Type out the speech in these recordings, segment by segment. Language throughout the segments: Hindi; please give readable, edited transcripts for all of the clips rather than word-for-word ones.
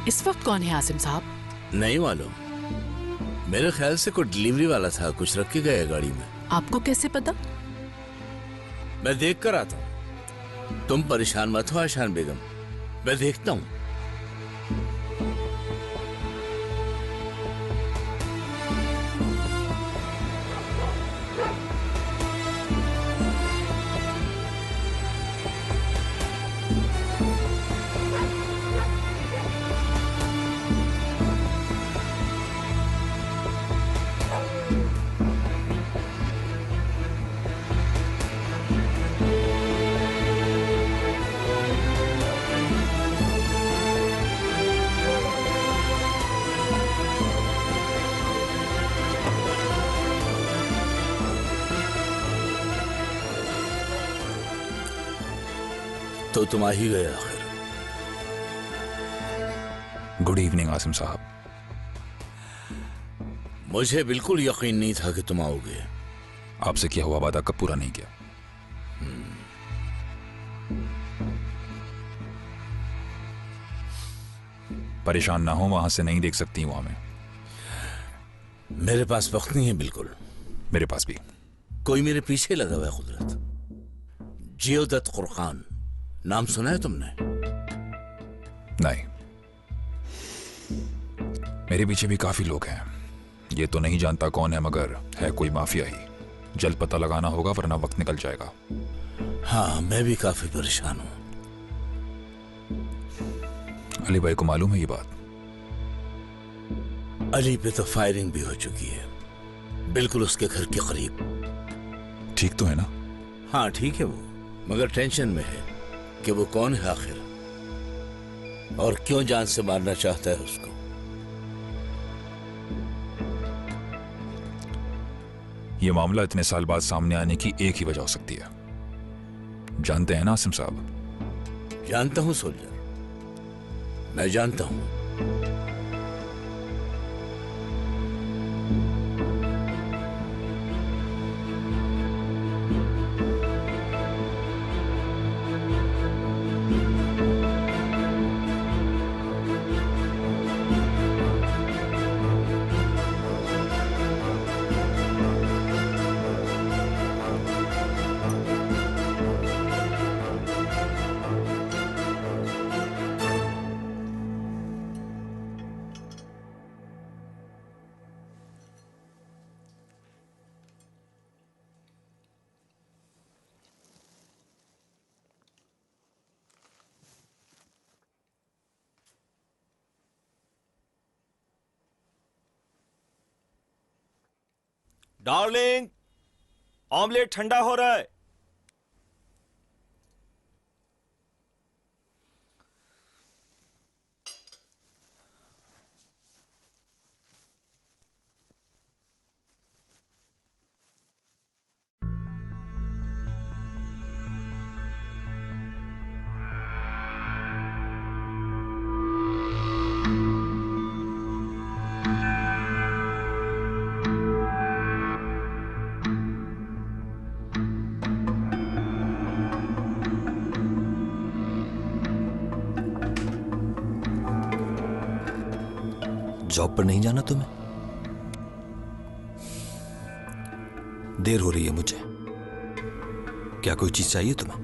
इस वक्त कौन है आसिम साहब? नहीं मालूम, मेरे ख्याल से कोई डिलीवरी वाला था, कुछ रख के गया गाड़ी में। आपको कैसे पता? मैं देख कर आता हूँ। तुम परेशान मत हो आशान बेगम, मैं देखता हूँ। तो तुम आ ही गए आखिर। गुड इवनिंग आसिम साहब। मुझे बिल्कुल यकीन नहीं था कि तुम आओगे। आपसे किया हुआ वादा कब पूरा नहीं किया? परेशान ना हो, वहां से नहीं देख सकती वहां में। मेरे पास वक्त नहीं है बिल्कुल। मेरे पास भी। कोई मेरे पीछे लगा हुआ है कुदरत। जियोदत्त कुरखान नाम सुना है तुमने? नहीं। मेरे पीछे भी काफी लोग हैं। ये तो नहीं जानता कौन है, मगर है कोई माफिया ही। जल्द पता लगाना होगा वरना वक्त निकल जाएगा। हाँ, मैं भी काफी परेशान हूं। अली भाई को मालूम है ये बात? अली पे तो फायरिंग भी हो चुकी है, बिल्कुल उसके घर के करीब। ठीक तो है ना? हाँ ठीक है वो, मगर टेंशन में है कि वो कौन है आखिर और क्यों जान से मारना चाहता है उसको। ये मामला इतने साल बाद सामने आने की एक ही वजह हो सकती है। जानते हैं ना आसिम साहब? जानता हूं सोल्जर, मैं जानता हूं। डार्लिंग, ऑमलेट ठंडा हो रहा है। जॉब पर नहीं जाना तुम्हें? देर हो रही है मुझे। क्या कोई चीज चाहिए तुम्हें?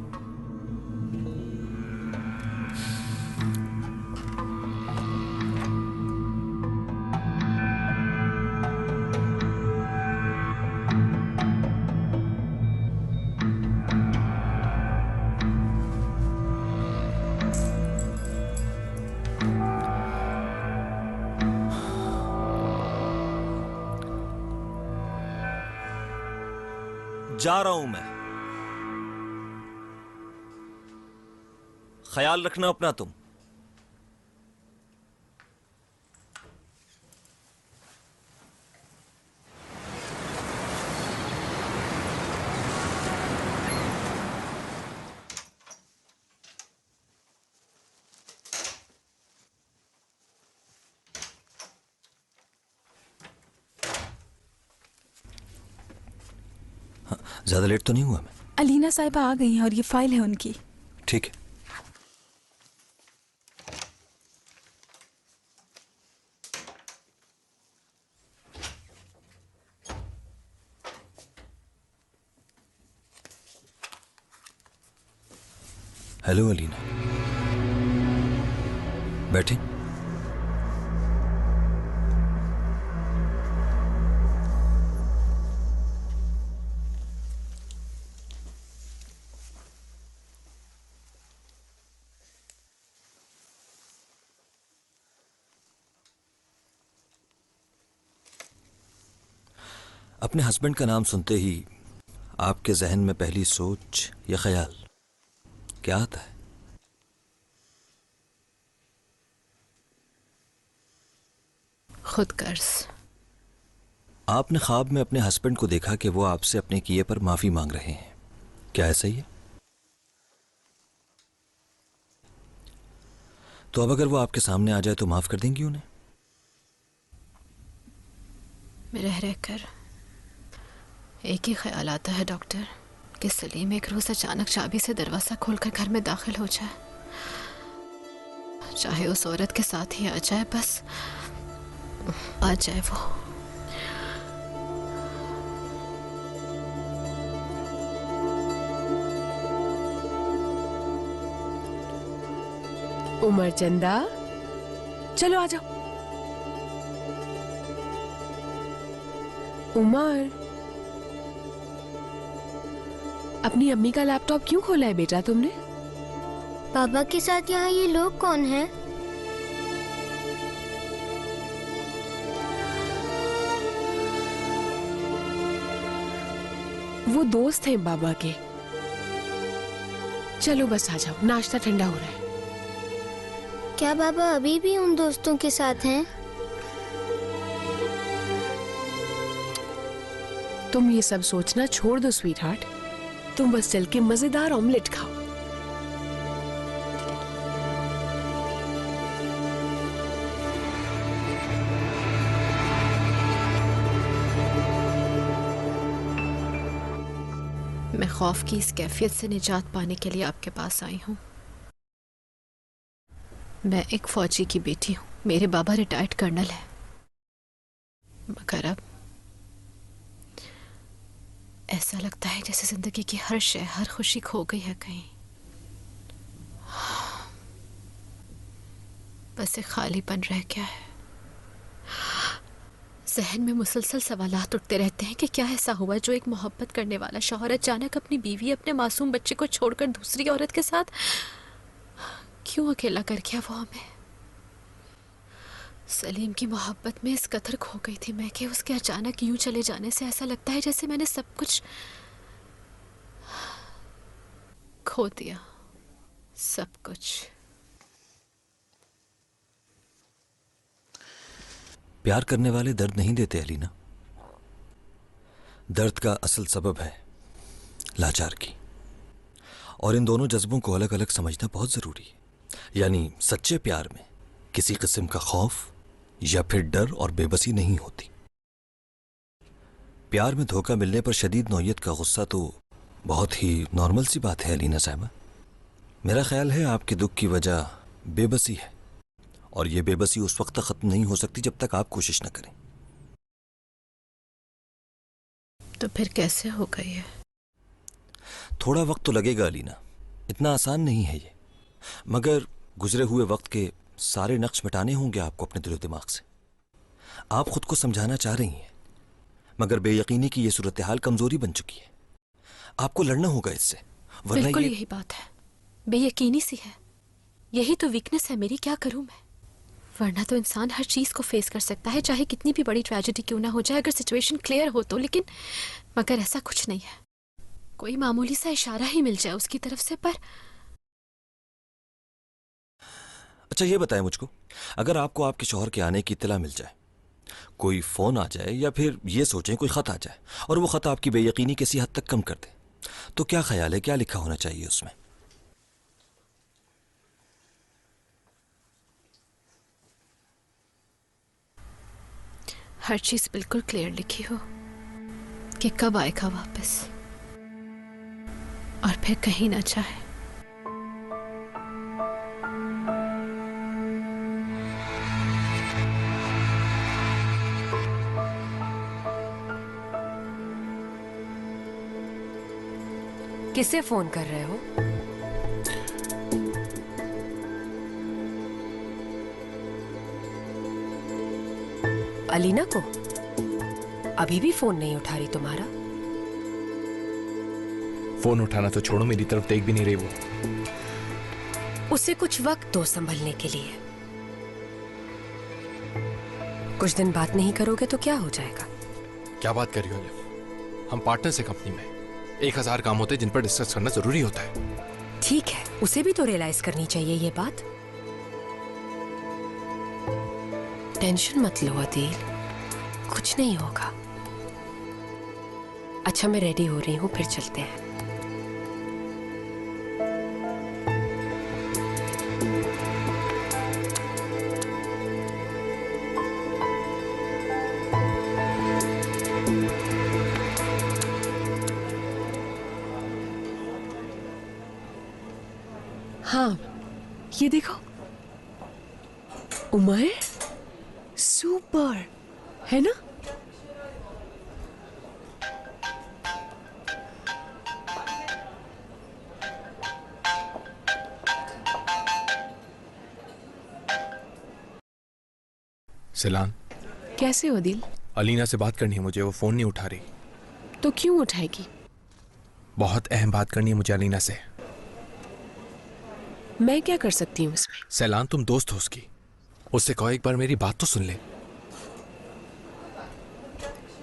जा रहा हूं मैं। ख्याल रखना अपना तुम। ज्यादा लेट तो नहीं हुआ मैं? अलीना साहिबा आ गई हैं और ये फाइल है उनकी। ठीक है। हेलो अलीना, बैठे। अपने हस्बैंड का नाम सुनते ही आपके जहन में पहली सोच या ख्याल क्या आता है? खुदगर्ज। आपने ख्वाब में अपने हस्बैंड को देखा कि वो आपसे अपने किए पर माफी मांग रहे हैं, क्या ऐसा ही है? तो अब अगर वो आपके सामने आ जाए तो माफ कर देंगी उन्हें? मैं रह रहकर एक ही ख्याल आता है डॉक्टर, कि सलीम एक रोज अचानक चाबी से दरवाजा खोलकर घर में दाखिल हो जाए, चाहे उस औरत के साथ ही आ जाए, बस आ जाए वो। उमर चंदा, चलो आ जाओ। उमर, अपनी अम्मी का लैपटॉप क्यों खोला है बेटा तुमने? पापा के साथ यहाँ ये लोग कौन हैं? वो दोस्त हैं बाबा के। चलो बस आ जाओ, नाश्ता ठंडा हो रहा है। क्या बाबा अभी भी उन दोस्तों के साथ हैं? तुम ये सब सोचना छोड़ दो स्वीट हार्ट, तुम बस चल के मजेदार ऑमलेट खाओ। मैं खौफ की इस कैफियत से निजात पाने के लिए आपके पास आई हूँ। मैं एक फौजी की बेटी हूँ, मेरे बाबा रिटायर्ड कर्नल है, मगर अब ऐसा लगता है जैसे जिंदगी की हर शय, हर खुशी खो गई है कहीं। बस एक खालीपन रह गया है। जहन में मुसलसल सवालात उठते रहते हैं कि क्या ऐसा हुआ जो एक मोहब्बत करने वाला शौहर अचानक अपनी बीवी, अपने मासूम बच्चे को छोड़कर दूसरी औरत के साथ क्यों अकेला कर गया वो हमें। सलीम की मोहब्बत में इस कदर खो गई थी मैं कि उसके अचानक यूं चले जाने से ऐसा लगता है जैसे मैंने सब कुछ खो दिया, सब कुछ। प्यार करने वाले दर्द नहीं देते अलीना। दर्द का असल सबब है लाचारगी, और इन दोनों जज्बों को अलग अलग समझना बहुत जरूरी है। यानी सच्चे प्यार में किसी किस्म का खौफ या फिर डर और बेबसी नहीं होती। प्यार में धोखा मिलने पर शदीद नौयत का गुस्सा तो बहुत ही नॉर्मल सी बात है अलीना साहिबा। मेरा ख्याल है आपके दुख की वजह बेबसी है, और यह बेबसी उस वक्त तक खत्म नहीं हो सकती जब तक आप कोशिश न करें। तो फिर कैसे हो गई है? थोड़ा वक्त तो लगेगा अलीना, इतना आसान नहीं है ये, मगर गुजरे हुए वक्त के सारे नक्श मिटाने होंगे आपको अपने दिलो दिमाग से। आप खुद को समझाना चाह रही हैं, मगर बेयकीनी की ये सूरत हाल कमजोरी बन चुकी है। आपको लड़ना होगा इससे, वरना बिल्कुल यही बात है, बेयकीनी सी है, यही तो वीकनेस है मेरी। क्या करूं मैं? वरना तो इंसान हर चीज को फेस कर सकता है, चाहे कितनी भी बड़ी ट्रेजेडी क्यों ना हो जाए, अगर सिचुएशन क्लियर हो तो। लेकिन मगर ऐसा कुछ नहीं है, कोई मामूली सा इशारा ही मिल जाए उसकी तरफ से। पर अच्छा ये बताएं मुझको, अगर आपको आपके शौहर के आने की इत्तला मिल जाए, कोई फोन आ जाए, या फिर ये सोचें कोई खत आ जाए और वो खत आपकी बेयकीनी किसी हद तक कम कर दे, तो क्या ख्याल है, क्या लिखा होना चाहिए उसमें? हर चीज बिल्कुल क्लियर लिखी हो कि कब आएगा वापस, और फिर कहीं ना चाहे। किसे फोन कर रहे हो? अलीना को? अभी भी फोन नहीं उठा रही तुम्हारा? फोन उठाना तो छोड़ो, मेरी तरफ देख भी नहीं रही वो। उसे कुछ वक्त दो संभलने के लिए। कुछ दिन बात नहीं करोगे तो क्या हो जाएगा? क्या बात कर रही हो लिव? हम पार्टनर्स हैं कंपनी में। 1000 काम होते हैं जिन पर डिस्कस करना जरूरी होता है। ठीक है, उसे भी तो रियलाइज करनी चाहिए ये बात। टेंशन मत लो अदील, कुछ नहीं होगा। अच्छा मैं रेडी हो रही हूँ, फिर चलते हैं। हाँ, ये देखो। उमर, सुपर है ना? सिलान, कैसे हो दिल? अलीना से बात करनी है मुझे, वो फोन नहीं उठा रही। तो क्यों उठाएगी? बहुत अहम बात करनी है मुझे अलीना से। मैं क्या कर सकती हूँ इसमें? सैलान, तुम दोस्त हो उसकी, उससे कहो एक बार मेरी बात तो सुन ले।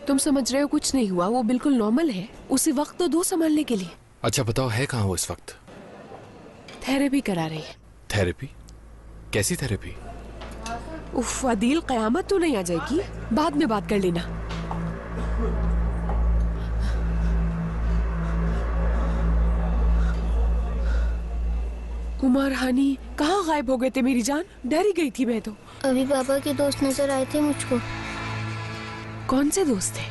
तुम समझ रहे हो कुछ नहीं हुआ, वो बिल्कुल नॉर्मल है। उसे वक्त तो दो संभालने के लिए। अच्छा बताओ, है कहाँ वो इस वक्त? थेरेपी करा रही है। थेरेपी? कैसी थेरेपी? उफ अदील, कयामत तो नहीं आ जाएगी? बाद में बात कर लेना। उमर, हानी कहाँ गायब हो गए थे मेरी जान? डर ही गई थी मैं तो। अभी पापा के दोस्त नजर आए थे मुझको। कौन से दोस्त थे?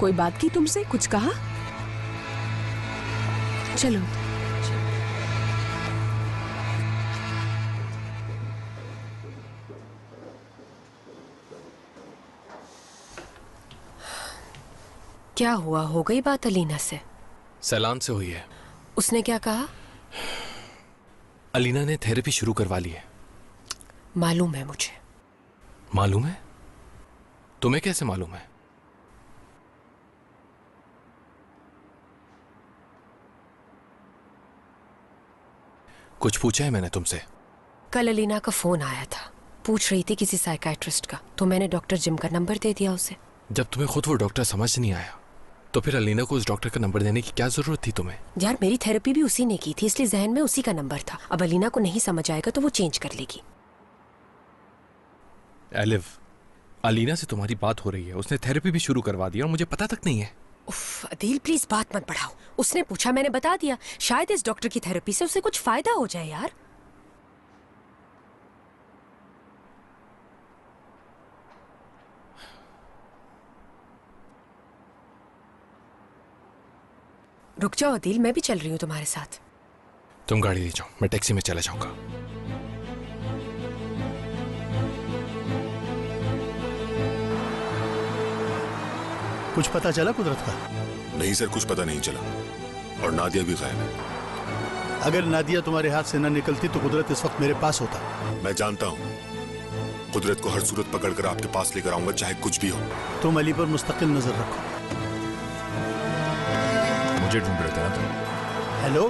कोई बात की तुमसे? कुछ कहा? चलो। क्या हुआ? हो गई बात अलीना से? सैलान से हुई है। उसने क्या कहा? अलीना ने थेरेपी शुरू करवा ली है। मालूम है मुझे। मालूम है? तुम्हें कैसे मालूम है? कुछ पूछा है मैंने तुमसे? कल अलीना का फोन आया था, पूछ रही थी किसी साइकाइट्रिस्ट का, तो मैंने डॉक्टर जिम का नंबर दे दिया उसे। जब तुम्हें खुद वो डॉक्टर समझ नहीं आया तो फिर अलीना को उस डॉक्टर का नंबर देने की क्या जरूरत थी तुम्हें? यार मेरी थेरेपी भी उसी ने की थी, इसलिए जहन में उसी का नंबर था। अब अलीना को नहीं समझ आएगा तो वो चेंज कर लेगी। एलिव, अलीना से तुम्हारी बात हो रही है, उसने थेरेपी भी शुरू करवा दी और मुझे पता तक नहीं है। उफ अदील, प्लीज बात मत बढ़ाओ। उसने पूछा, मैंने बता दिया। शायद इस डॉक्टर की थेरेपी से उसे कुछ फायदा हो जाए यार। रुक जाओ अदील, मैं भी चल रही हूँ तुम्हारे साथ। तुम गाड़ी ले जाओ, मैं टैक्सी में चला जाऊंगा। कुछ पता चला कुदरत का? नहीं सर, कुछ पता नहीं चला और नादिया भी गायब है। अगर नादिया तुम्हारे हाथ से न निकलती तो कुदरत इस वक्त मेरे पास होता। मैं जानता हूँ, कुदरत को हर सूरत पकड़कर आपके पास लेकर आऊंगा, चाहे कुछ भी हो। तुम अली पर मुस्तकिल नजर रखो। मुझे ढूंढ रहे थे ना तुम? हेलो?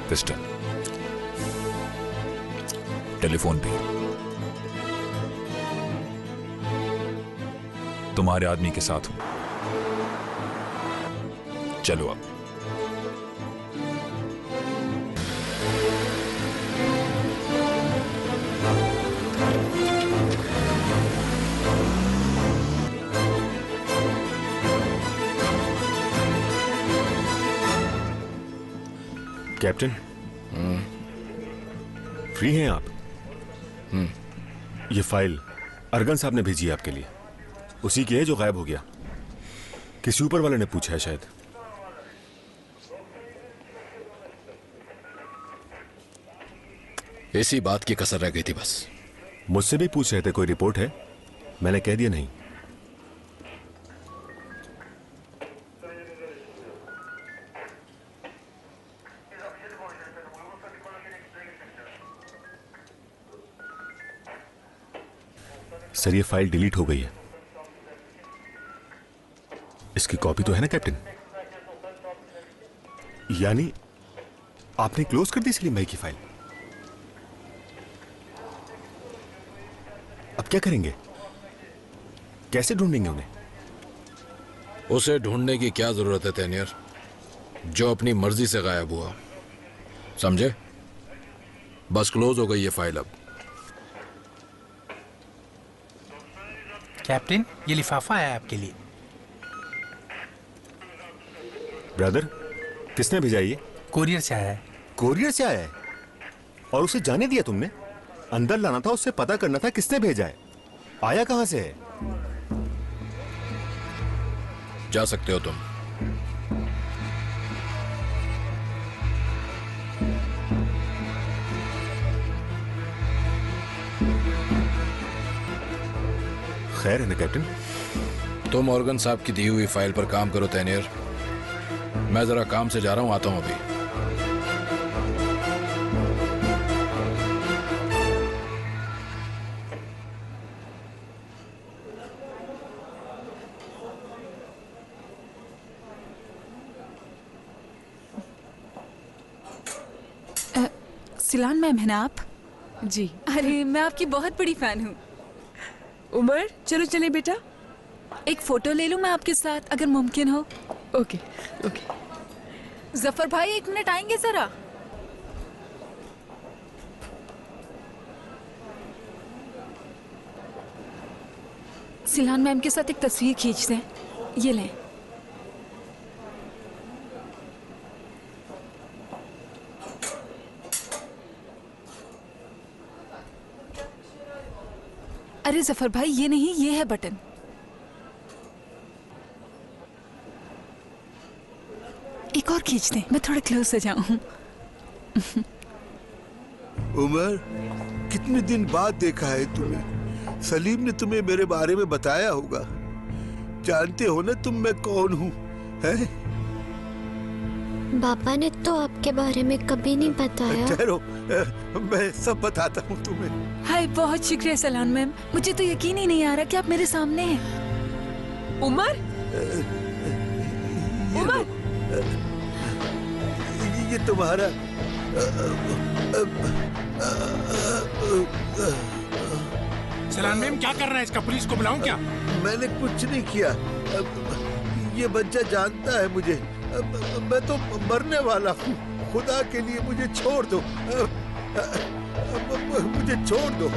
पिस्टल, टेलीफोन भी। तुम्हारे आदमी के साथ हूं, चलो अब। कैप्टन, फ्री हैं आप? ये फाइल अरगन साहब ने भेजी है आपके लिए। उसी की है जो गायब हो गया। किसी ऊपर वाले ने पूछा है शायद। इसी बात की कसर रह गई थी बस। मुझसे भी पूछ रहे थे कोई रिपोर्ट है, मैंने कह दिया नहीं। सर ये फाइल डिलीट हो गई है। इसकी कॉपी तो है ना कैप्टन? यानी आपने क्लोज कर दी सलीम भाई की फाइल? अब क्या करेंगे? कैसे ढूंढेंगे उन्हें? उसे ढूंढने की क्या जरूरत है तैनियर, जो अपनी मर्जी से गायब हुआ, समझे? बस क्लोज हो गई ये फाइल अब। कैप्टन, ये लिफाफा है आपके लिए। ब्रदर, किसने भेजा ये? कोरियर से आया है। कोरियर से आया है? और उसे जाने दिया तुमने? अंदर लाना था, उससे पता करना था किसने भेजा है। आया कहां से है? जा सकते हो तुम। खैर है ना कैप्टन? तुम ऑर्गन साहब की दी हुई फाइल पर काम करो तैनियर, मैं जरा काम से जा रहा हूं, आता हूं अभी। सिलान मैम है ना आप? जी। अरे मैं आपकी बहुत बड़ी फैन हूँ। उमर, चलो चले बेटा। एक फोटो ले लूँ मैं आपके साथ, अगर मुमकिन हो। Okay okay. जफर भाई 1 मिनट आएंगे जरा? सिलान मैम के साथ एक तस्वीर खींचते हैं, ये लें। अरे जफर भाई, ये नहीं, ये है बटन। एक और खींच दें, मैं थोड़ा क्लोज से जाऊं। उमर, कितने दिन बाद देखा है तुम्हें। सलीम ने तुम्हें मेरे बारे में बताया होगा। जानते हो ना तुम मैं कौन हूँ, हैं? पापा ने तो आपके बारे में कभी नहीं बताया। ठहरो, मैं सब बताता हूँ तुम्हें। हाय, बहुत शुक्रिया सलान मैम, मुझे तो यकीन ही नहीं आ रहा कि आप मेरे सामने हैं। उमर, उमर, ये तुम्हारा सलान मैम क्या कर रहा है इसका? पुलिस को बुलाऊं क्या? मैंने कुछ नहीं किया। ये बच्चा जानता है मुझे। मैं तो मरने वाला हूँ। खुदा के लिए मुझे छोड़ दो। मुझे छोड़ दो।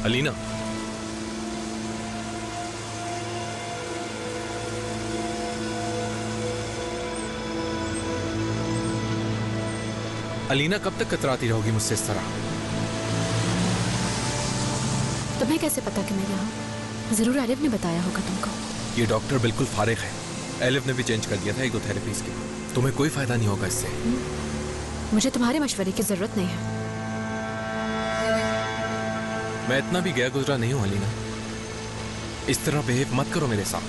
अलीना, अलीना कब तक कतराती रहोगी मुझसे इस तरह? तुम्हें कैसे पता कि मैं यहाँ? जरूर आरिफ ने बताया होगा तुमको। ये डॉक्टर बिल्कुल फारिग है। एलिफ ने भी चेंज कर दिया था 1-2 थेरेपीज के। तुम्हें कोई फायदा नहीं होगा इससे। मुझे तुम्हारे मशवरे की जरूरत नहीं है। मैं इतना भी गया गुजरा नहीं हूं अलीना। इस तरह बिहेव मत करो मेरे साथ।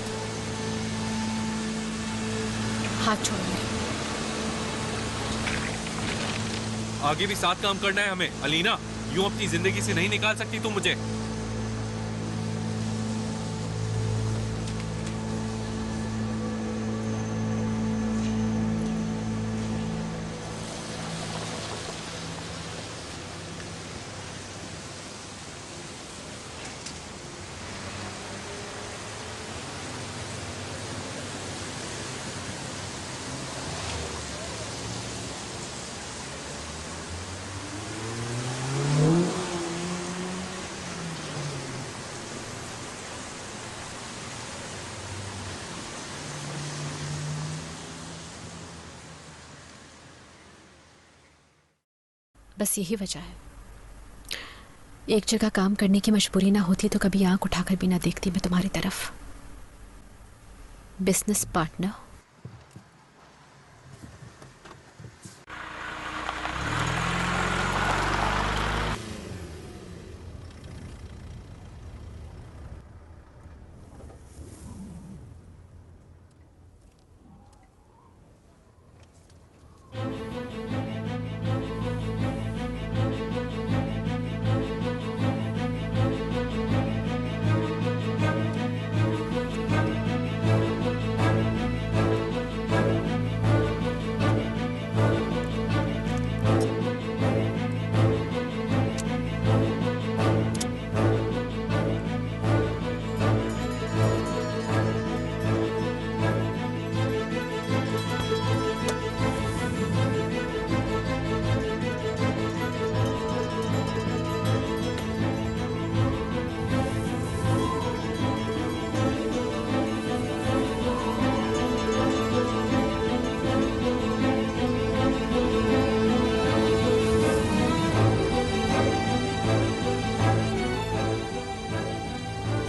हाथ छोड़ो। आगे भी साथ काम करना है हमें अलीना। यूं अपनी जिंदगी से नहीं निकाल सकती तुम मुझे। बस यही वजह है। एक जगह काम करने की मजबूरी ना होती तो कभी आंख उठाकर भी ना देखती मैं तुम्हारी तरफ। Business partner.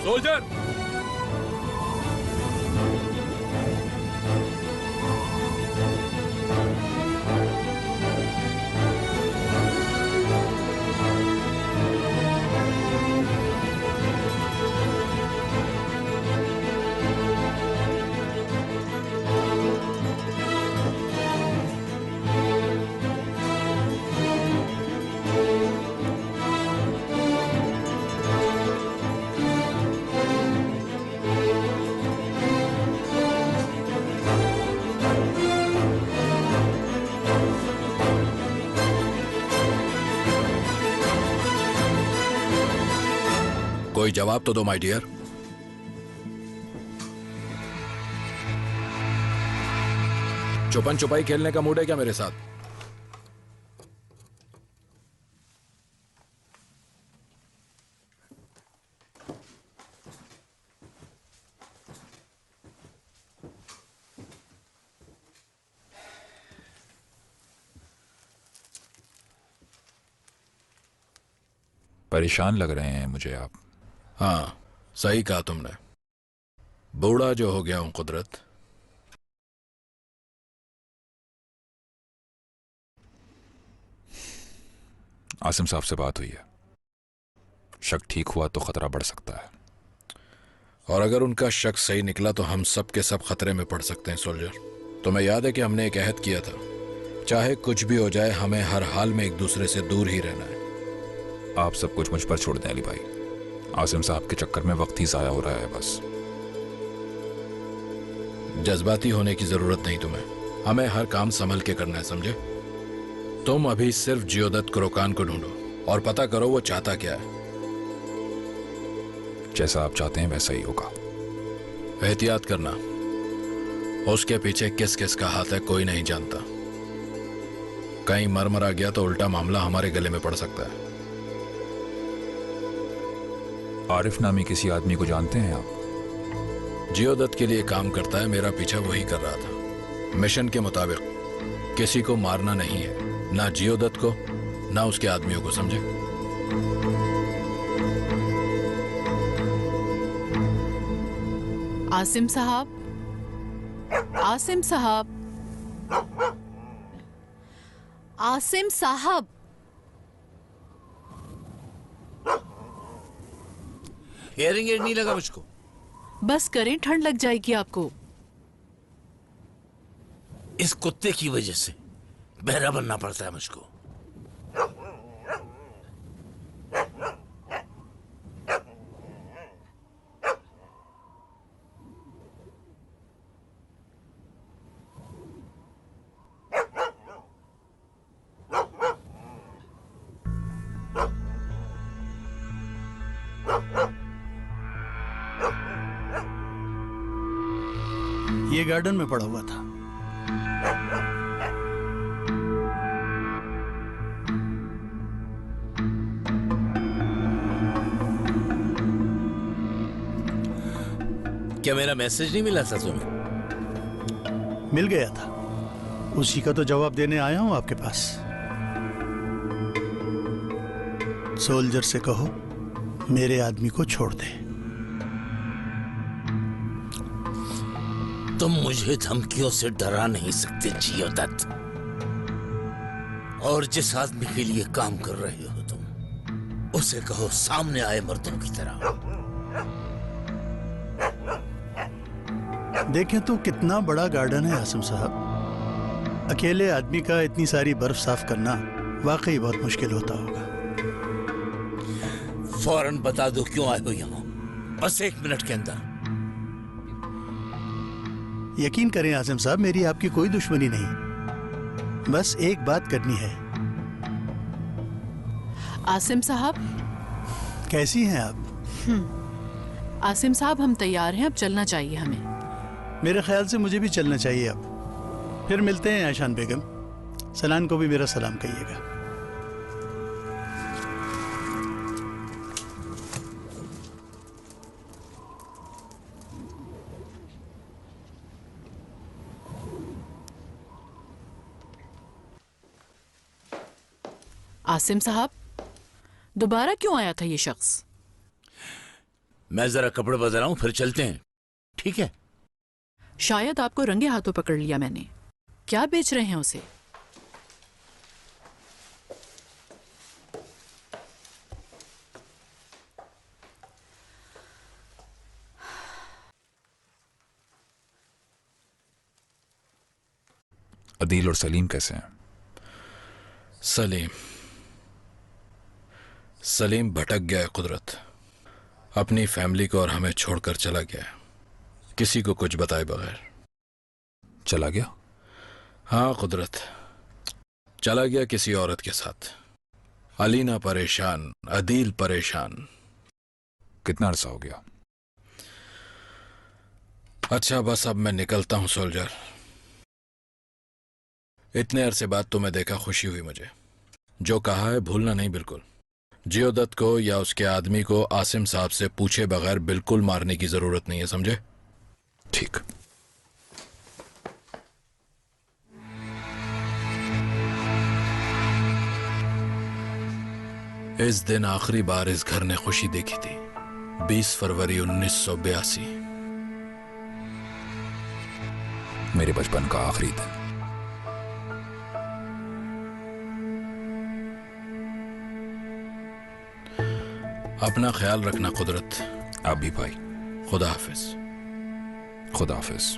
सोल्जर, कोई जवाब तो दो माय डियर। छुपन छुपाई खेलने का मूड है क्या मेरे साथ? परेशान लग रहे हैं मुझे आप। हाँ, सही कहा तुमने। बूढ़ा जो हो गया हूं कुदरत। आसिम साहब से बात हुई है, शक ठीक हुआ तो खतरा बढ़ सकता है। और अगर उनका शक सही निकला तो हम सब के सब खतरे में पड़ सकते हैं सोल्जर। तुम्हें याद है कि हमने एक अहद किया था, चाहे कुछ भी हो जाए हमें हर हाल में एक दूसरे से दूर ही रहना है। आप सब कुछ मुझ पर छोड़ दें अली भाई, आसिम साहब के चक्कर में वक्त ही जाया हो रहा है बस। जज्बाती होने की जरूरत नहीं तुम्हें, हमें हर काम संभल के करना है, समझे? तुम अभी सिर्फ जियोदत्त क्रोकान को ढूंढो और पता करो वो चाहता क्या है। जैसा आप चाहते हैं वैसा ही होगा। एहतियात करना, उसके पीछे किस किस का हाथ है कोई नहीं जानता। कहीं मर गया तो उल्टा मामला हमारे गले में पड़ सकता है। आरिफ नामी किसी आदमी को जानते हैं आप? जियोदत्त के लिए काम करता है, मेरा पीछा वही कर रहा था। मिशन के मुताबिक किसी को मारना नहीं है, ना जियोदत्त को ना उसके आदमियों को, समझे? आसिम साहब, आसिम साहब, आसिम साहब। हियरिंग एड नहीं लगा मुझको। बस करें, ठंड लग जाएगी आपको। इस कुत्ते की वजह से बहरा बनना पड़ता है मुझको। ये गार्डन में पड़ा हुआ था। क्या मेरा मैसेज नहीं मिला था तुम्हें? मिल गया था, उसी का तो जवाब देने आया हूं आपके पास। सोल्जर से कहो मेरे आदमी को छोड़ दे। तुम मुझे धमकियों से डरा नहीं सकते जियोदत्त। और जिस आदमी के लिए काम कर रहे हो तुम, उसे कहो सामने आए मर्दों की तरह। देखें तो कितना बड़ा गार्डन है आसिम साहब। अकेले आदमी का इतनी सारी बर्फ साफ करना वाकई बहुत मुश्किल होता होगा। फौरन बता दो क्यों आए हो यहाँ, बस 1 मिनट के अंदर। यकीन करें आसिम साहब, मेरी आपकी कोई दुश्मनी नहीं, बस एक बात करनी है। आसिम साहब, कैसी हैं आप? आसिम साहब हम तैयार हैं, अब चलना चाहिए हमें। मेरे ख्याल से मुझे भी चलना चाहिए अब। फिर मिलते हैं आशान बेगम। सलान को भी मेरा सलाम कहिएगा। आसिम साहब, दोबारा क्यों आया था ये शख्स? मैं जरा कपड़े बदल आऊं, फिर चलते हैं, ठीक है? शायद आपको रंगे हाथों पकड़ लिया मैंने। क्या बेच रहे हैं उसे? अदील और सलीम कैसे हैं? सलीम भटक गया है कुदरत। अपनी फैमिली को और हमें छोड़कर चला गया है, किसी को कुछ बताए बगैर। चला गया? हाँ कुदरत, चला गया किसी औरत के साथ। अलीना परेशान, अदील परेशान। कितना अरसा हो गया? अच्छा बस अब मैं निकलता हूं सोल्जर। इतने अरसे बाद तुम्हें देखा, खुशी हुई मुझे। जो कहा है भूलना नहीं बिल्कुल। जियोदत्त को या उसके आदमी को आसिम साहब से पूछे बगैर बिल्कुल मारने की जरूरत नहीं है, समझे? ठीक। इस दिन आखिरी बार इस घर ने खुशी देखी थी, 20 फरवरी 1982। मेरे बचपन का आखिरी दिन। अपना ख्याल रखना कुदरत। आप भी भाई। खुदा हाफिज। खुदा हाफिज।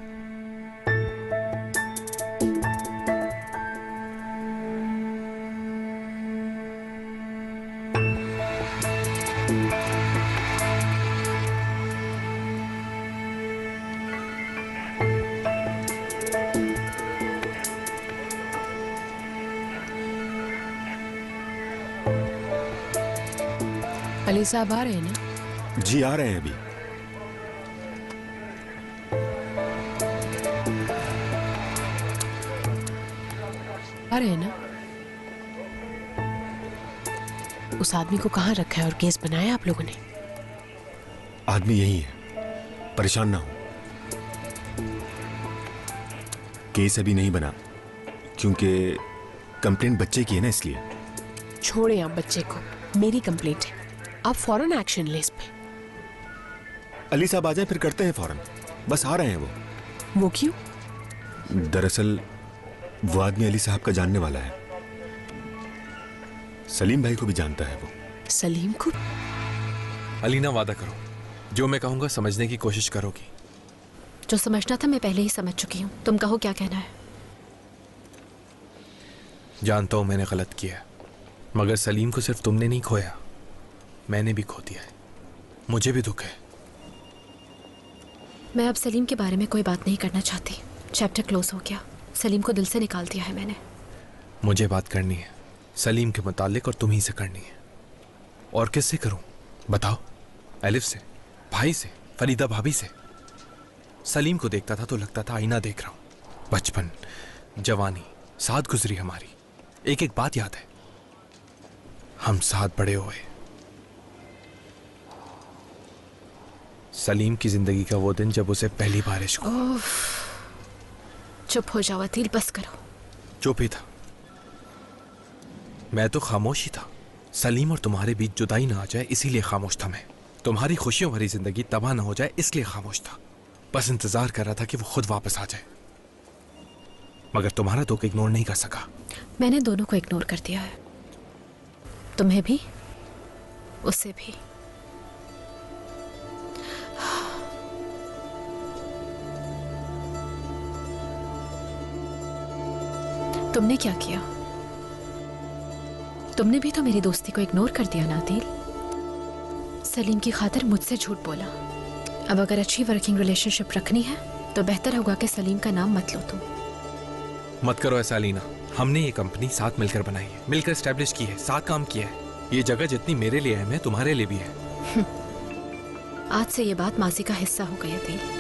अली साहब आ रहे हैं ना? जी आ रहे हैं अभी। आ रहे हैं ना? उस आदमी को कहाँ रखा है और केस बनाया आप लोगों ने? आदमी यही है, परेशान ना हो। केस अभी नहीं बना क्योंकि कंप्लेंट बच्चे की है ना, इसलिए। छोड़े आप बच्चे को, मेरी कंप्लेंट है, आप फौरन एक्शन ले इस पे। अली साहब आ जाए फिर करते हैं फौरन। बस आ रहे हैं वो। वो क्यों? दरअसल वो आदमी अली साहब का जानने वाला है। सलीम भाई को भी जानता है वो। सलीम को? अलीना वादा करो, जो मैं कहूंगा समझने की कोशिश करोगी। जो समझना था मैं पहले ही समझ चुकी हूँ, तुम कहो क्या कहना है। जानता हूं मैंने गलत किया है, मगर सलीम को सिर्फ तुमने नहीं खोया, मैंने भी खो दिया है। मुझे भी दुख है। मैं अब सलीम के बारे में कोई बात नहीं करना चाहती। चैप्टर क्लोज हो गया, सलीम को दिल से निकाल दिया है मैंने। मुझे बात करनी है सलीम के मुतालिक, और तुम ही से करनी है। और किससे करूं बताओ? एलिफ से, भाई से, फरीदा भाभी से। सलीम को देखता था तो लगता था आईना देख रहा हूं। बचपन, जवानी साथ गुजरी हमारी। एक एक बात याद है, हम साथ बड़े हुए। सलीम की जिंदगी का वो दिन जब उसे पहली बार इश्क हुआ। चुप हो जाओ अदील, बस करो। चुप ही था, मैं तो खामोश ही था। सलीम और तुम्हारे बीच जुदाई ना आ जाए इसीलिए खामोश था मैं। तुम्हारी खुशियों भरी जिंदगी तबाह ना हो जाए इसलिए खामोश था। बस इंतजार कर रहा था कि वो खुद वापस आ जाए, मगर तुम्हारा दुख इग्नोर नहीं कर सका। मैंने दोनों को इग्नोर कर दिया है, तुम्हें भी उससे भी। तुमने क्या किया? तुमने भी तो मेरी दोस्ती को इग्नोर कर दिया ना अदील। सलीम की खातिर मुझसे झूठ बोला। अब अगर अच्छी वर्किंग रिलेशनशिप रखनी है तो बेहतर होगा कि सलीम का नाम मत लो तुम। मत करो ऐसा अलीना, हमने ये कंपनी साथ मिलकर बनाई है, मिलकर एस्टेब्लिश की है, साथ काम किया है। ये जगह जितनी मेरे लिए अहम है तुम्हारे लिए भी है। आज से ये बात माजी का हिस्सा हो गई अदील।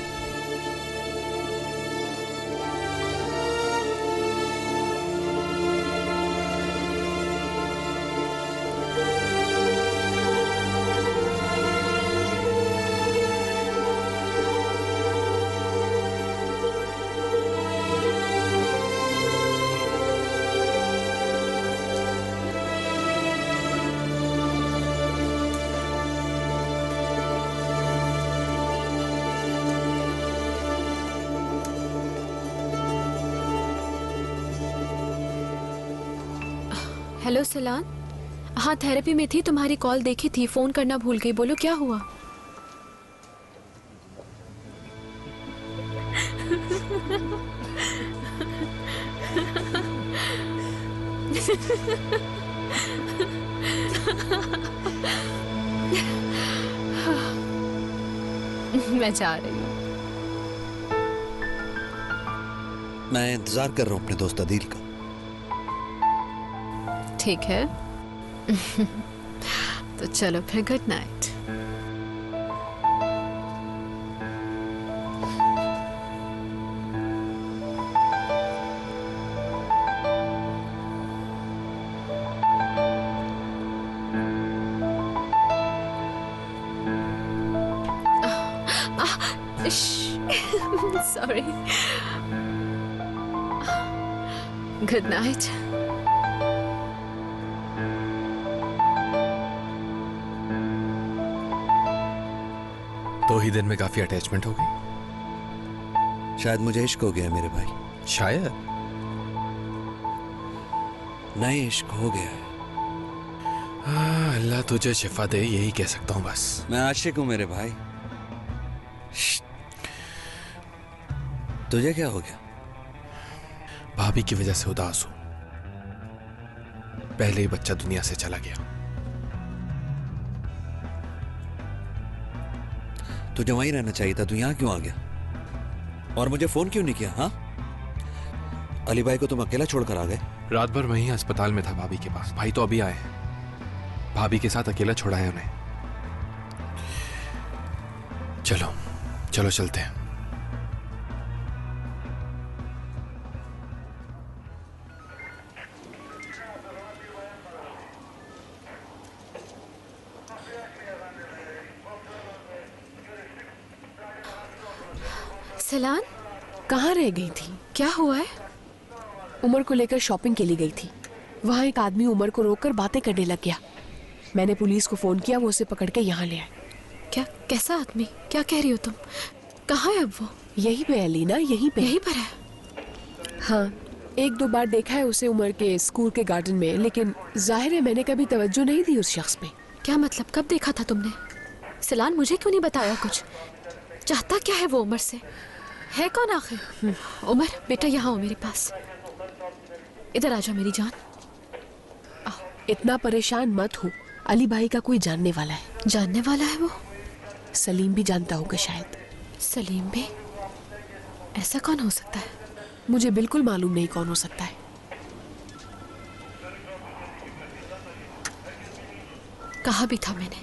हेलो सलान। हाँ, थेरेपी में थी, तुम्हारी कॉल देखी थी, फोन करना भूल गई। बोलो क्या हुआ? मैं जा रही हूँ। मैं इंतजार कर रहा हूँ अपने दोस्त अदील का। ठीक है। तो चलो फिर, good night. Sorry. Good night. दो ही दिन में काफी अटैचमेंट हो गई। शायद मुझे इश्क हो गया है मेरे भाई। शायद नहीं, इश्क हो गया है। अल्लाह तुझे शिफा दे, यही कह सकता हूँ बस। मैं आशिक हूँ मेरे भाई। तुझे क्या हो गया? भाभी की वजह से उदास हूं। पहले ही बच्चा दुनिया से चला गया। तुझे वहीं रहना चाहिए था, तू यहाँ क्यों आ गया? और मुझे फोन क्यों नहीं किया? हाँ, अली भाई को तुम अकेला छोड़कर आ गए? रात भर वहीं अस्पताल में था भाभी के पास। भाई तो अभी आए हैं। भाभी के साथ अकेला छोड़ा है उन्हें। चलो चलो चलते हैं। सलान, कहाँ रह गई थी? क्या हुआ है? उमर को लेकर शॉपिंग के लिए गई थी। वहाँ एक आदमी उमर को रोककर बातें करने लग गया। मैंने पुलिस को फोन किया, वो उसे पकड़ के यहाँ ले आए। क्या? कैसा आदमी? क्या कह रही हो तुम? कहाँ है अब वो? यहीं पे है लीना, यहीं पे। यहीं पर है? हाँ, एक दो बार देखा है उसे उमर के स्कूल के गार्डन में, लेकिन जाहिर है मैंने कभी तवज्जो नहीं दी उस शख्स पे। क्या मतलब? कब देखा था तुमने? सलान, मुझे क्यों नहीं बताया कुछ? चाहता क्या है वो उमर से? है कौन आखिर? उमर बेटा, यहाँ हो मेरे पास। इधर आ जाओ मेरी जान। इतना परेशान मत हो, अली भाई का कोई जानने वाला है। जानने वाला है वो? सलीम भी जानता होगा शायद। सलीम भी? ऐसा कौन हो सकता है? मुझे बिल्कुल मालूम नहीं कौन हो सकता है। कहा भी था मैंने,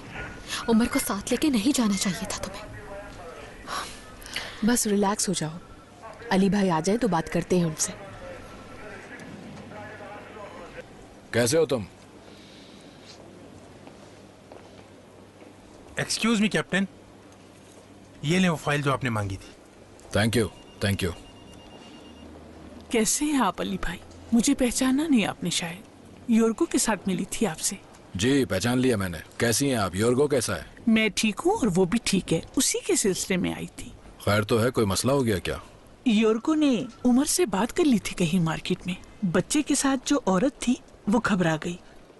उमर को साथ लेके नहीं जाना चाहिए था तुम्हें। बस रिलैक्स हो जाओ, अली भाई आ जाए तो बात करते हैं उनसे। कैसे हो तुम? एक्सक्यूज मी कैप्टन, ये ले वो फाइल जो आपने मांगी थी। Thank you, thank you. कैसे हैं आप अली भाई? मुझे पहचाना नहीं आपने शायद। योर्गो के साथ मिली थी आपसे। जी, पहचान लिया मैंने। कैसी हैं आप? योर्गो कैसा है? मैं ठीक हूँ और वो भी ठीक है। उसी के सिलसिले में आई थी। खैर तो है? कोई मसला हो गया क्या? योर्गो ने उमर से बात कर ली थी कहीं मार्केट में। बच्चे के साथ जो औरत थी वो घबरा गई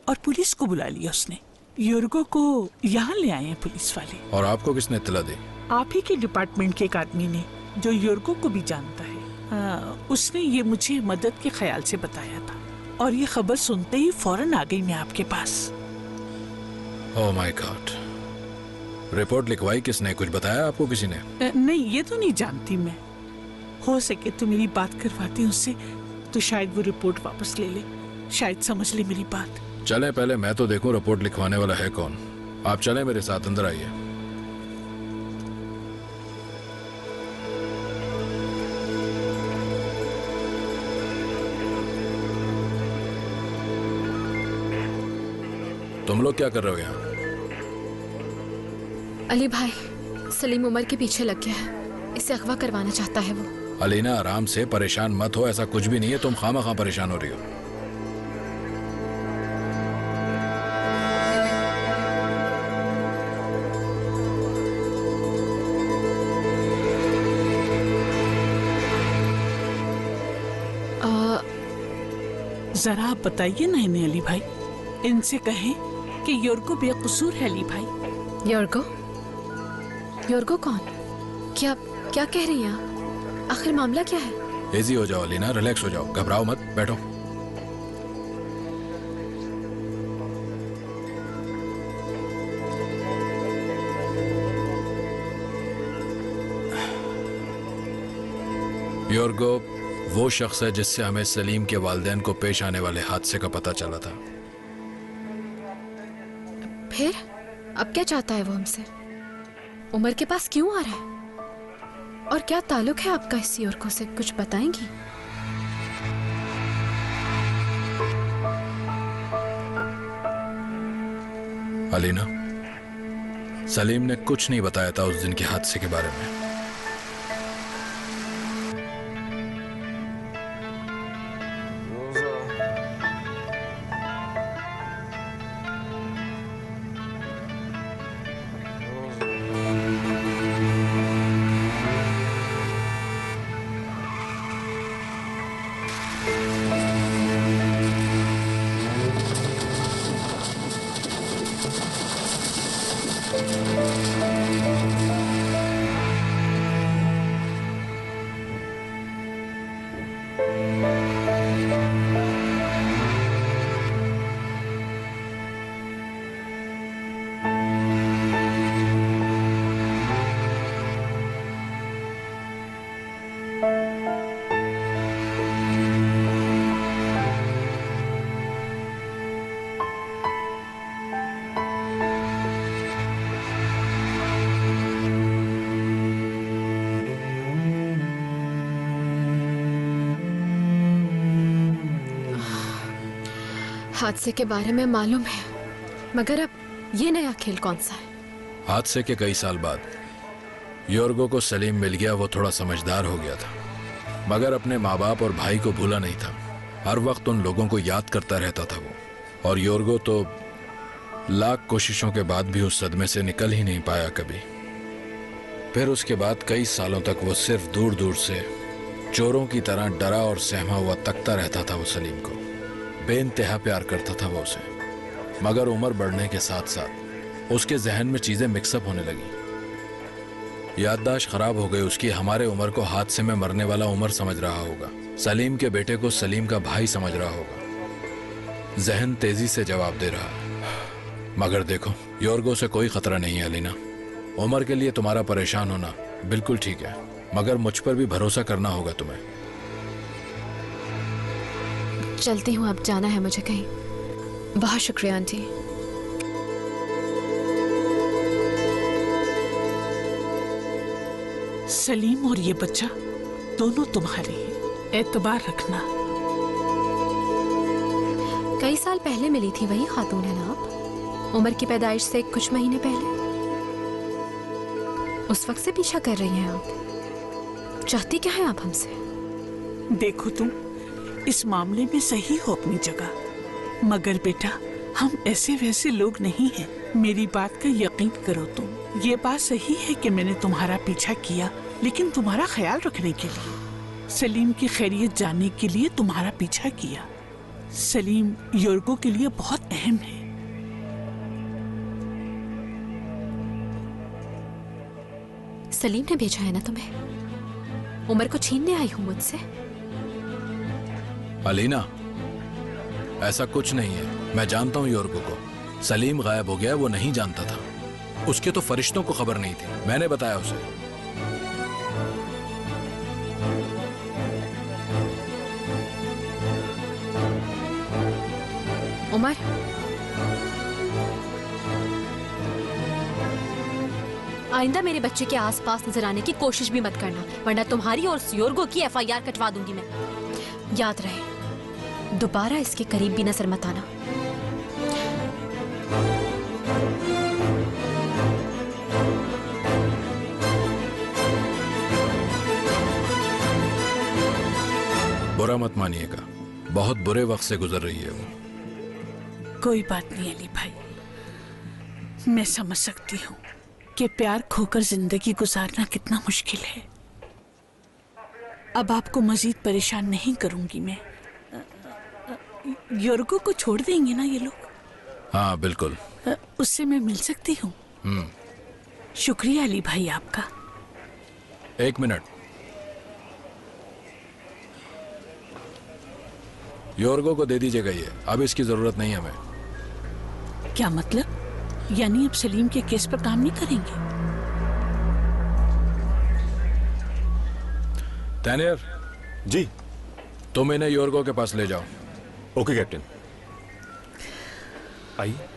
और पुलिस को बुला लिया उसने। योर्गो को यहाँ ले आए हैं पुलिस वाले। और आपको किसने इत्तला दी? आप ही के डिपार्टमेंट के एक आदमी ने, जो योर्गो को भी जानता है। उसने ये मुझे मदद के ख्याल से बताया था और ये खबर सुनते ही फौरन आ गई मैं आपके पास। Oh my god. रिपोर्ट लिखवाई किसने? कुछ बताया आपको किसी ने? नहीं, ये तो नहीं जानती मैं। हो सके तो मेरी बात करवाती उससे, तो शायद वो रिपोर्ट वापस ले ले, शायद समझ ले मेरी बात। चलें, पहले मैं तो देखूं रिपोर्ट लिखवाने वाला है कौन। आप चलें मेरे साथ, अंदर आइए। तुम लोग क्या कर रहे हो यहाँ? अली भाई, सलीम उमर के पीछे लग गया है। इसे अगवा करवाना चाहता है वो। अलीना, आराम से, परेशान मत हो। ऐसा कुछ भी नहीं है, तुम खामा परेशान हो रही हो। जरा आप बताइए ना इन्हें अली भाई, इनसे कहें कि योर्गो बेकसूर है अली भाई। योर्गो? योर्गो कौन? क्या क्या कह रही हैं आप? आखिर मामला क्या है? इजी हो जाओ अलीना, रिलैक्स हो जाओ, घबराओ मत, बैठो। योर्गो वो शख्स है जिससे हमें सलीम के वालिदैन को पेश आने वाले हादसे का पता चला था। फिर अब क्या चाहता है वो हमसे? उमर के पास क्यों आ रहा है? और क्या ताल्लुक है आपका इस योर्गो से, कुछ बताएंगी? अलीना, सलीम ने कुछ नहीं बताया था उस दिन के हादसे के बारे में। हादसे के बारे में मालूम है, मगर अब ये नया खेल कौन सा है? हादसे के कई साल बाद योर्गो को सलीम मिल गया। वो थोड़ा समझदार हो गया था, मगर अपने माँ बाप और भाई को भूला नहीं था। हर वक्त उन लोगों को याद करता रहता था वो। और योर्गो तो लाख कोशिशों के बाद भी उस सदमे से निकल ही नहीं पाया कभी। फिर उसके बाद कई सालों तक वो सिर्फ दूर दूर से चोरों की तरह डरा और सहमा हुआ तकता रहता था वो सलीम को। बेइंतहा प्यार करता था वो उसे, मगर उम्र बढ़ने के साथ साथ उसके जहन में चीजें मिक्सअप होने लगी। याददाश्त खराब हो गई उसकी। हमारे उमर को हादसे में मरने वाला उमर समझ रहा होगा, सलीम के बेटे को सलीम का भाई समझ रहा होगा। जहन तेजी से जवाब दे रहा है। मगर देखो, योर्गो से कोई खतरा नहीं है अलीना। उमर के लिए तुम्हारा परेशान होना बिल्कुल ठीक है, मगर मुझ पर भी भरोसा करना होगा तुम्हें। चलती हूँ, अब जाना है मुझे कहीं। बहुत शुक्रिया आंटी। सलीम और ये बच्चा दोनों तुम्हारे हैं, एतबार रखना। कई साल पहले मिली थी वही खातून है ना आप? उमर की पैदाइश से कुछ महीने पहले। उस वक्त से पीछा कर रही हैं आप? चाहती क्या है आप हमसे? देखो, तुम इस मामले में सही हो अपनी जगह, मगर बेटा हम ऐसे वैसे लोग नहीं हैं। मेरी बात का यकीन करो तुम। ये बात सही है कि मैंने तुम्हारा पीछा किया, लेकिन तुम्हारा ख्याल रखने के लिए, सलीम की खैरियत जानने के लिए तुम्हारा पीछा किया। सलीम योर्गो के लिए बहुत अहम है। सलीम ने भेजा है ना तुम्हें? उमर को छीनने आई हूं मुझसे? अलीना, ऐसा कुछ नहीं है। मैं जानता हूँ योर्गो को। सलीम गायब हो गया, वो नहीं जानता था। उसके तो फरिश्तों को खबर नहीं थी, मैंने बताया उसे। उमर, आइंदा मेरे बच्चे के आसपास नजर आने की कोशिश भी मत करना, वरना तुम्हारी और योर्गो की FIR कटवा दूंगी मैं। याद रहे, दोबारा इसके करीब भी नजर मत आना। बुरा मत मानिएगा, बहुत बुरे वक्त से गुजर रही है वो। कोई बात नहीं अली भाई, मैं समझ सकती हूँ कि प्यार खोकर जिंदगी गुजारना कितना मुश्किल है। अब आपको मजीद परेशान नहीं करूंगी मैं। योर्गो को छोड़ देंगे ना ये लोग? हाँ बिल्कुल। उससे मैं मिल सकती हूँ? शुक्रिया अली भाई आपका। 1 मिनट। योर्गो को दे दीजिएगा ये, अब इसकी जरूरत नहीं हमें। क्या मतलब? यानी अब सलीम के केस पर काम नहीं करेंगे? तैनियर जी। तुम इन्हें योर्गो के पास ले जाओ। Okay captain. आइए।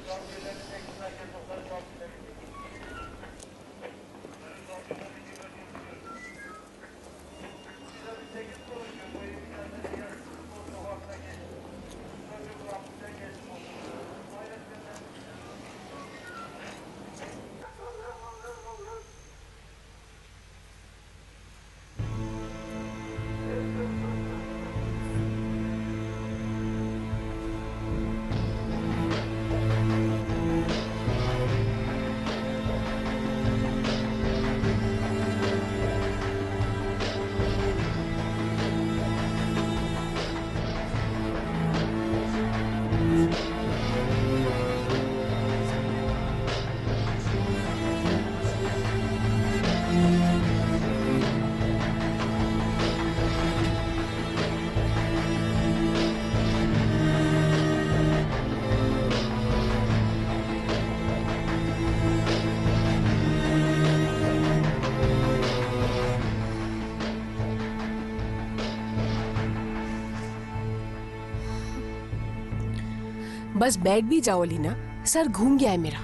बस बैठ भी जाओ लीना, सर घूम गया है मेरा।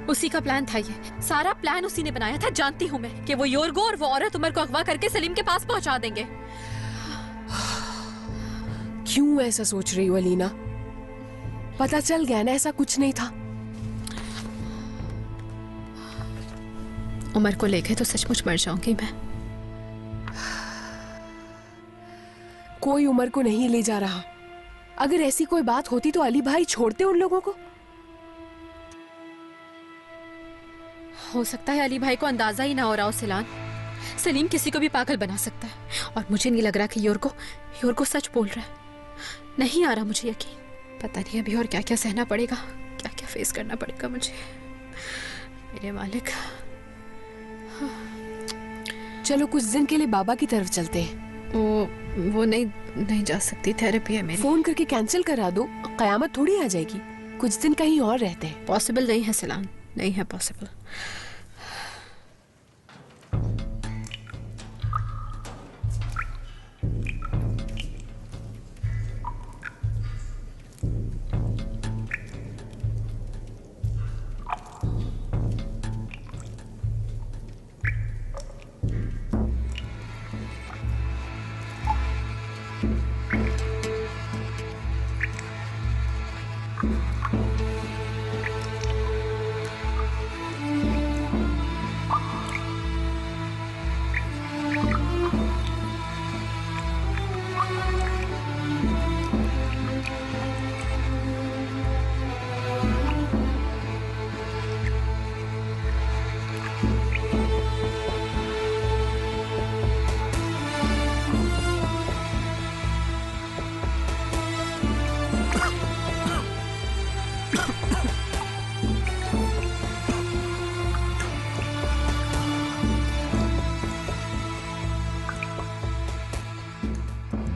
उसी का प्लान था ये, सारा प्लान उसी ने बनाया था। जानती हूँ मैं कि वो योर्गो और वो औरत उमर को अगवा करके सलीम के पास पहुंचा देंगे। क्यों ऐसा सोच रही हो अलीना? पता चल गया ना ऐसा कुछ नहीं था। उमर को लेके तो सचमुच मर जाऊंगी मैं। कोई उमर को नहीं ले जा रहा। अगर ऐसी कोई बात होती तो अली भाई छोड़ते उन लोगों को? हो सकता है अली भाई को अंदाजा ही ना हो रहा हो सिलान। सलीम किसी को भी पागल बना सकता है और मुझे नहीं लग रहा कि योर्गो सच बोल रहा है। नहीं आ रहा मुझे यकीन। पता नहीं अभी और क्या क्या सहना पड़ेगा, क्या क्या फेस करना पड़ेगा मुझे। मेरे मालिक। चलो कुछ दिन के लिए बाबा की तरफ चलते हैं। वो नहीं जा सकती, थेरेपी है मेरी। फोन करके कैंसिल करा दो, कयामत थोड़ी आ जाएगी। कुछ दिन कहीं और रहते हैं। पॉसिबल नहीं है सिलान, नहीं है पॉसिबल।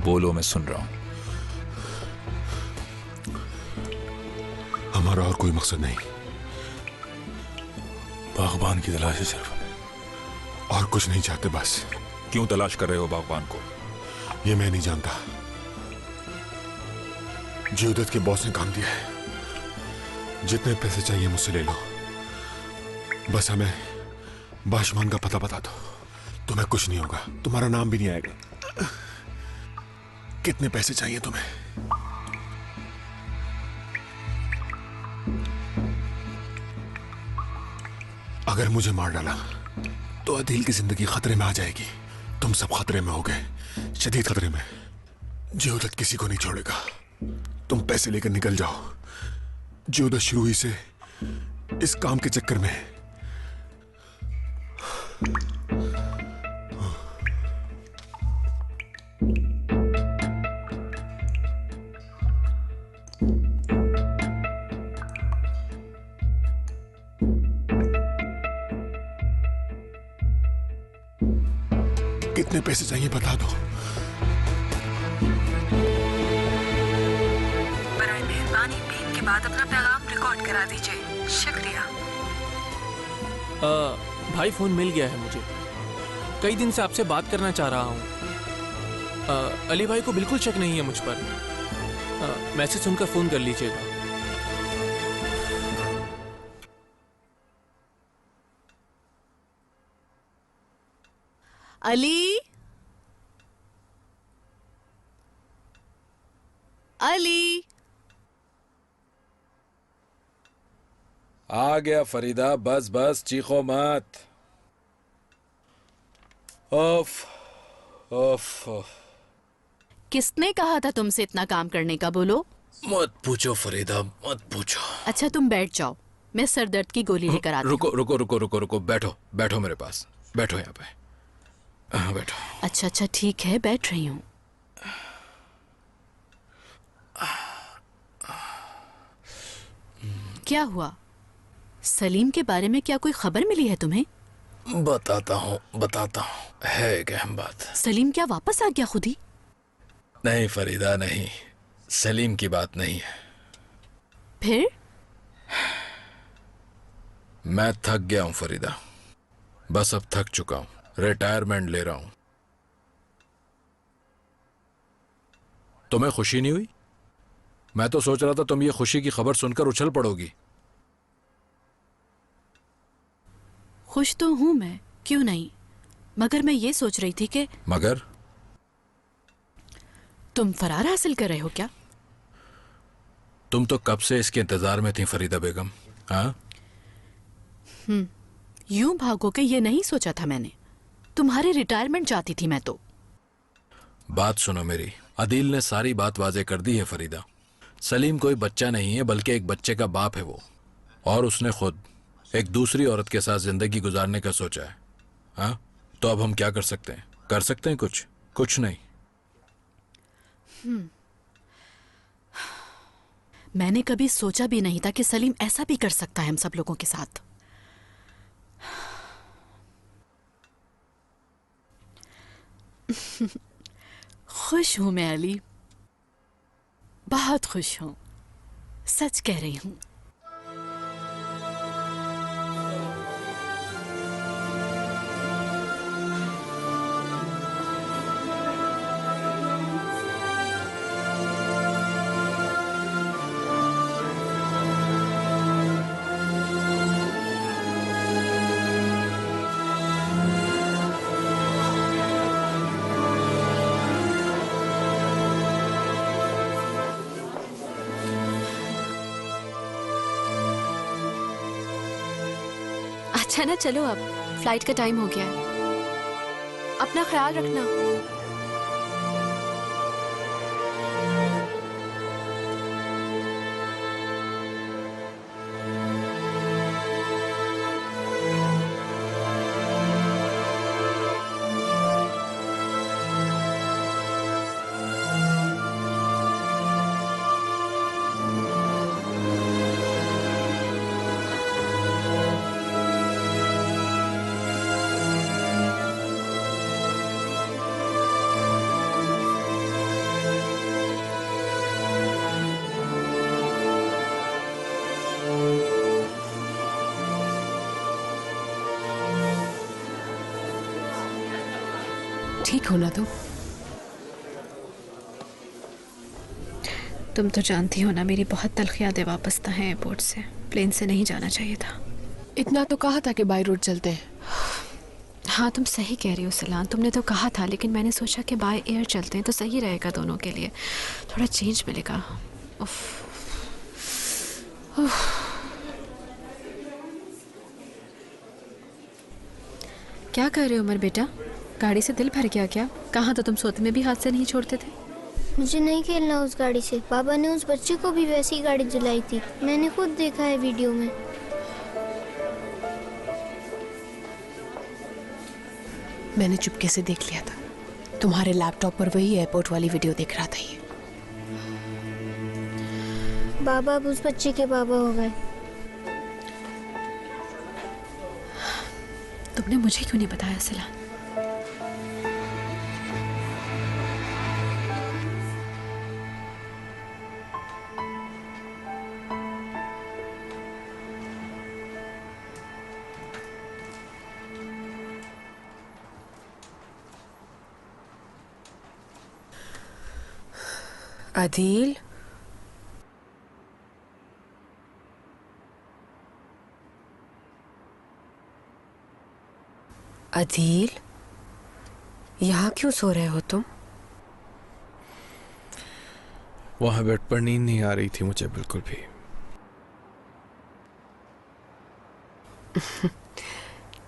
बोलो, मैं सुन रहा हूं। हमारा और कोई मकसद नहीं। बागबान की तलाश है सिर्फ। और कुछ नहीं चाहते बस। क्यों तलाश कर रहे हो बागबान को? ये मैं नहीं जानता। जीवदत्त के बॉस ने काम दिया है। जितने पैसे चाहिए मुझसे ले लो, बस हमें बाशमान का पता बता दो। तुम्हें कुछ नहीं होगा, तुम्हारा नाम भी नहीं आएगा। कितने पैसे चाहिए तुम्हें? अगर मुझे मार डाला तो अदील की जिंदगी खतरे में आ जाएगी। तुम सब खतरे में हो गए, शदीद खतरे में। जीवदत्त किसी को नहीं छोड़ेगा। तुम पैसे लेकर निकल जाओ। जीवदत्त शुरू ही से इस काम के चक्कर में है। कितने पैसे चाहिए बता दो। बराए मेहरबानी बीप के बाद अपना पैगाम रिकॉर्ड करा दीजिए। शुक्रिया। भाई फोन मिल गया है मुझे। कई दिन से आपसे बात करना चाह रहा हूँ। अली भाई को बिल्कुल शक नहीं है मुझ पर। मैसेज सुनकर फोन कर लीजिएगा। अली, अली। आ गया फरीदा, बस बस चीखो मत। ओफ ओफ। किसने कहा था तुमसे इतना काम करने का? बोलो। मत पूछो फरीदा, मत पूछो। अच्छा तुम बैठ जाओ, मैं सर दर्द की गोली लेकर आती हूँ। रुको रुको रुको रुको रुको, बैठो बैठो मेरे पास, बैठो यहाँ पे। हाँ बैठो। अच्छा अच्छा ठीक है, बैठ रही हूँ। क्या हुआ? सलीम के बारे में क्या कोई खबर मिली है तुम्हें? बताता हूँ है एक अहम बात। सलीम क्या वापस आ गया खुद ही? नहीं फरीदा नहीं, सलीम की बात नहीं है। फिर? मैं थक गया हूँ फरीदा, बस अब थक चुका हूँ, रिटायरमेंट ले रहा हूँ। तुम्हें खुशी नहीं हुई? मैं तो सोच रहा था तुम ये खुशी की खबर सुनकर उछल पड़ोगी। खुश तो हूं मैं, क्यों नहीं, मगर मैं ये सोच रही थी कि मगर तुम फरार हासिल कर रहे हो क्या? तुम तो कब से इसके इंतजार में थी फरीदा बेगम। हाँ यूं भागोगे ये नहीं सोचा था मैंने। तुम्हारे रिटायरमेंट चाहती थी मैं तो। बात सुनो मेरी, अदील ने सारी बात वाजे कर दी है फरीदा। सलीम कोई बच्चा नहीं है, बल्कि एक बच्चे का बाप है वो, और उसने खुद एक दूसरी औरत के साथ जिंदगी गुजारने का सोचा है। हाँ तो अब हम क्या कर सकते हैं? कर सकते हैं कुछ? कुछ नहीं। मैंने कभी सोचा भी नहीं था कि सलीम ऐसा भी कर सकता है हम सब लोगों के साथ। खुश हूं मैं अली, बहुत खुश हूं, सच कह रही हूं। अच्छा ना, चलो अब फ्लाइट का टाइम हो गया है, अपना ख्याल रखना। ठीक हो ना तुम तो जानती हो ना, मेरी बहुत तल्ख यादें वापसता हैं एयरपोर्ट से। प्लेन से नहीं जाना चाहिए था। इतना तो कहा था कि बाय रोड चलते हैं। हाँ तुम सही कह रही हो सलान, तुमने तो कहा था, लेकिन मैंने सोचा कि बाय एयर चलते हैं तो सही रहेगा दोनों के लिए, थोड़ा चेंज मिलेगा। क्या कर रहे हो उमर बेटा? गाड़ी से दिल भर गया क्या? कहाँ तो तुम सोते में भी हाथ से नहीं छोड़ते थे। मुझे नहीं खेलना उस गाड़ी से। पापा ने उस बच्चे को भी वैसी गाड़ी दिलाई थी, मैंने खुद देखा है वीडियो में। मैंने चुपके से देख लिया था, तुम्हारे लैपटॉप पर वही एयरपोर्ट वाली वीडियो देख रहा था ये। बाबा अब उस बच्चे के बाबा हो गए। तुमने मुझे क्यों नहीं बताया सलान? अदील, अदील, यहाँ क्यों सो रहे हो तुम? वहां बेड पर नींद नहीं आ रही थी मुझे बिल्कुल भी।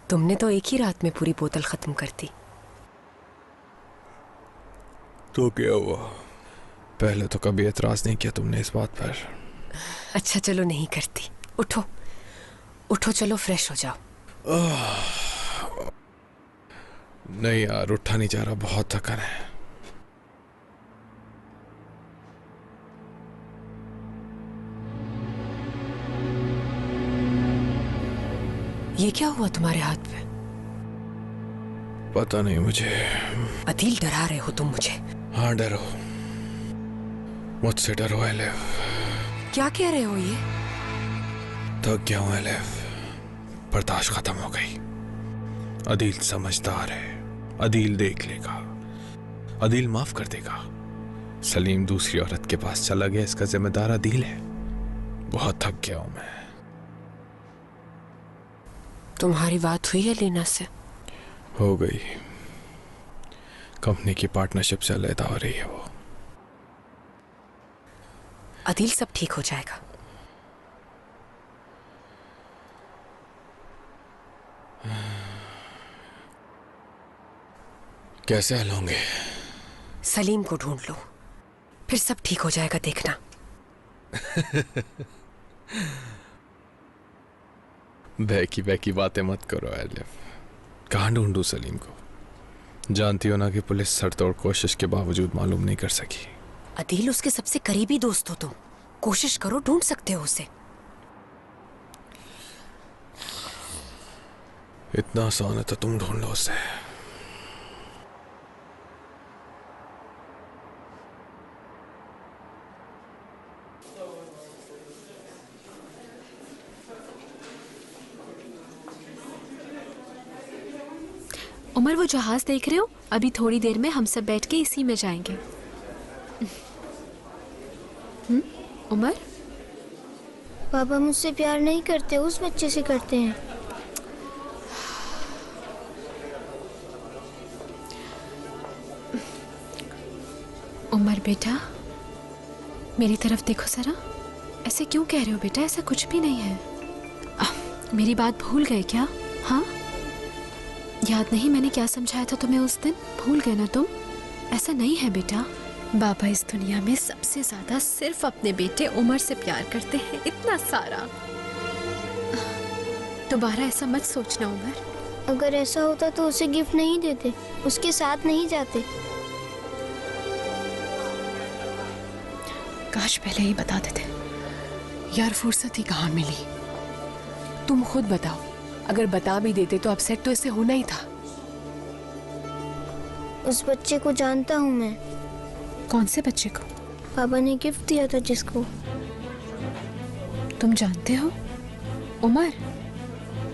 तुमने तो एक ही रात में पूरी बोतल खत्म कर दी। तो क्या हुआ? पहले तो कभी एतराज नहीं किया तुमने इस बात पर। अच्छा चलो, नहीं करती। उठो उठो, चलो फ्रेश हो जाओ। नहीं यार, उठा नहीं जा रहा, बहुत थकन है। ये क्या हुआ तुम्हारे हाथ पे? पता नहीं मुझे। अदील, डरा रहे हो तुम मुझे। हाँ डरो, मुझसे डरो एलिफ। क्या कह रहे हो ये? थक गया हूँ एलिफ, बर्दाश्त खत्म हो गई। अदील समझदार है, अदील देख लेगा, अदील माफ कर देगा। सलीम दूसरी औरत के पास चला गया, इसका जिम्मेदार अदील है। बहुत थक गया हूं मैं। तुम्हारी बात हुई है लीना से? हो गई, कंपनी की पार्टनरशिप से अलग हो रही है वो। अदील, सब ठीक हो जाएगा। कैसे हल होंगे? सलीम को ढूंढ लो, फिर सब ठीक हो जाएगा, देखना। बहकी बहकी बातें मत करो एलिफ। कहाँ ढूंढूं सलीम को? जानती हो ना कि पुलिस सरतोड़ कोशिश के बावजूद मालूम नहीं कर सकी। अदील, उसके सबसे करीबी दोस्त हो तुम, कोशिश करो, ढूंढ सकते हो उसे। इतना आसान है तो तुम ढूंढ लो उसे। उमर, वो जहाज देख रहे हो? अभी थोड़ी देर में हम सब बैठ के इसी में जाएंगे। उमर, पापा मुझसे प्यार नहीं करते, उस बच्चे से करते हैं। उमर बेटा, मेरी तरफ देखो जरा। ऐसे क्यों कह रहे हो बेटा? ऐसा कुछ भी नहीं है। मेरी बात भूल गए क्या? हाँ, याद नहीं मैंने क्या समझाया था तुम्हें उस दिन? भूल गए ना तुम? ऐसा नहीं है बेटा। बाबा इस दुनिया में सबसे ज्यादा सिर्फ अपने बेटे उमर से प्यार करते हैं, इतना सारा। दोबारा ऐसा मत सोचना उमर। अगर ऐसा होता तो उसे गिफ्ट नहीं देते, उसके साथ नहीं जाते। काश पहले ही बता देते। यार, फुर्सत ही कहाँ मिली। तुम खुद बताओ, अगर बता भी देते तो अपसेट तो इससे होना ही था। उस बच्चे को जानता हूँ मैं। कौन से बच्चे को? पापा ने गिफ्ट दिया था जिसको। तुम जानते हो? उमर,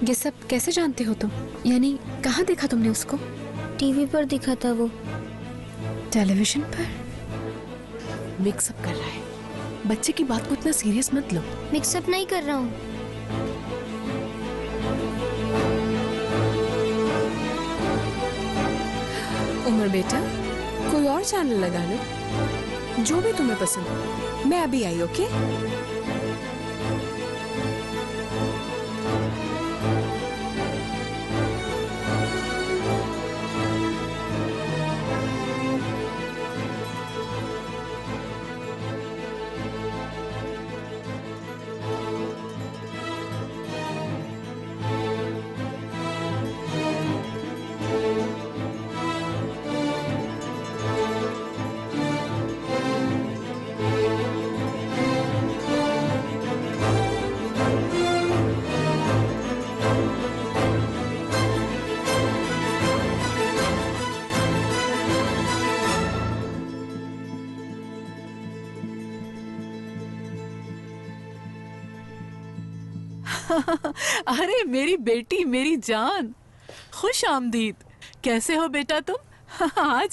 ये सब कैसे जानते हो तुम? यानी कहाँ देखा तुमने उसको? टीवी पर दिखा था वो। टेलीविजन पर? मिक्सअप कर रहा है। बच्चे की बात को इतना सीरियस मत लो। मिक्सअप नहीं कर रहा हूँ। उमर बेटा, कोई और चैनल लगा लो, जो भी तुम्हें पसंद हो। मैं अभी आई, ओके? अरे मेरी बेटी, मेरी जान, खुश आमदीद। कैसे हो बेटा तुम? आ